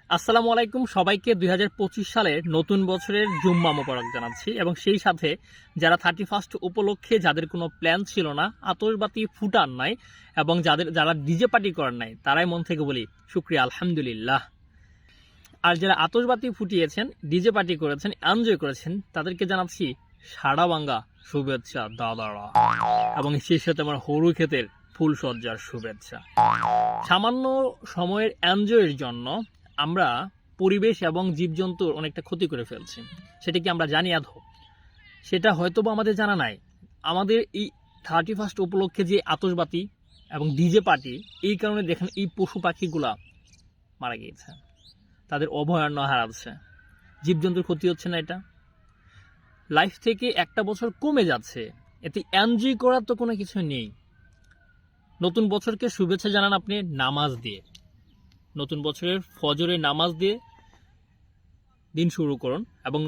আসসালামু আলাইকুম সবাইকে ২০২৫ সালের নতুন বছরের জুম্মা মোবারক জানাচ্ছি এবং সেই সাথে যারা 31st উপলক্ষে যাদের কোনো প্ল্যান ছিল না, আতশবাতি ফুটান নাই এবং যারা ডিজে পার্টি করেন নাই, তারাই মন থেকে বলি শুকরিয়া আলহামদুলিল্লাহ। আর যারা আতশবাতি ফুটিয়েছেন, ডিজে পার্টি করেছেন, এনজয় করেছেন, তাদেরকে জানাচ্ছি সাড়া ভাঙ্গা শুভেচ্ছা দাদারা এবং সেই সাথে আমার হরু ক্ষেতের ফুলসজ্জার শুভেচ্ছা। সামান্য সময়ের এনজয়ের জন্য আমরা পরিবেশ এবং জীবজন্তুর অনেকটা ক্ষতি করে ফেলছি। সেটা কি আমরা জানি আদৌ? সেটা হয়তো বা আমাদের জানা নাই। আমাদের এই 31st উপলক্ষে যে আতশবাতি এবং ডিজে পার্টি, এই কারণে দেখেন এই পশু পাখিগুলা মারা গিয়েছে, তাদের অভয়ারণ্য হারাচ্ছে, জীবজন্তুর ক্ষতি হচ্ছে না? এটা লাইফ থেকে একটা বছর কমে যাচ্ছে, এতে এনজয় করার তো কোনো কিছু নেই। নতুন বছরকে শুভেচ্ছা জানান আপনি নামাজ দিয়ে, নতুন বছরের ফজরের নামাজ দিয়ে দিন শুরু করুন এবং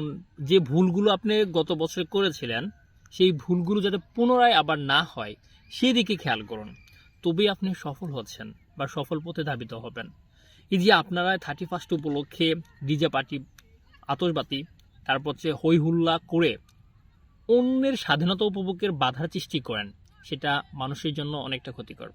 যে ভুলগুলো আপনি গত বছর করেছিলেন সেই ভুলগুলো যাতে পুনরায় আবার না হয় সেই দিকে খেয়াল করুন, তবেই আপনি সফল হচ্ছেন বা সফল পথে ধাবিত হবেন। এই যে আপনারা 31st উপলক্ষে ডিজে পার্টি, আতশবাতি, তারপর হচ্ছে হই হুল্লা করে অন্যের স্বাধীনতা উপভোগের বাধার সৃষ্টি করেন, সেটা মানুষের জন্য অনেকটা ক্ষতিকর।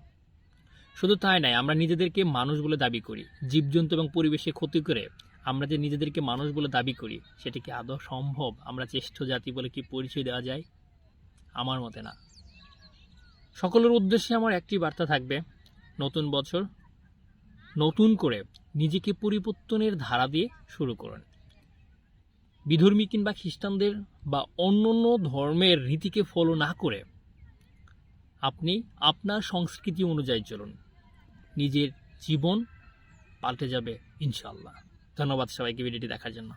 শুধু তাই নয়, আমরা নিজেদেরকে মানুষ বলে দাবি করি, জীবজন্তু এবং পরিবেশে ক্ষতি করে আমরা যে নিজেদেরকে মানুষ বলে দাবি করি, সেটা কি আদৌ সম্ভব? আমরা শ্রেষ্ঠ জাতি বলে কি পরিচয় দেওয়া যায়? আমার মতে না। সকলের উদ্দেশ্যে আমার একটি বার্তা থাকবে, নতুন বছর নতুন করে নিজেকে পরিবর্তনের ধারা দিয়ে শুরু করুন। বিধর্মী কিংবা খ্রিস্টানদের বা অন্যান্য ধর্মের রীতিকে ফলো না করে আপনি আপনার সংস্কৃতি অনুযায়ী চলুন, নিজের জীবন পাল্টে যাবে ইনশাআল্লাহ। ধন্যবাদ সবাইকে ভিডিওটি দেখার জন্য।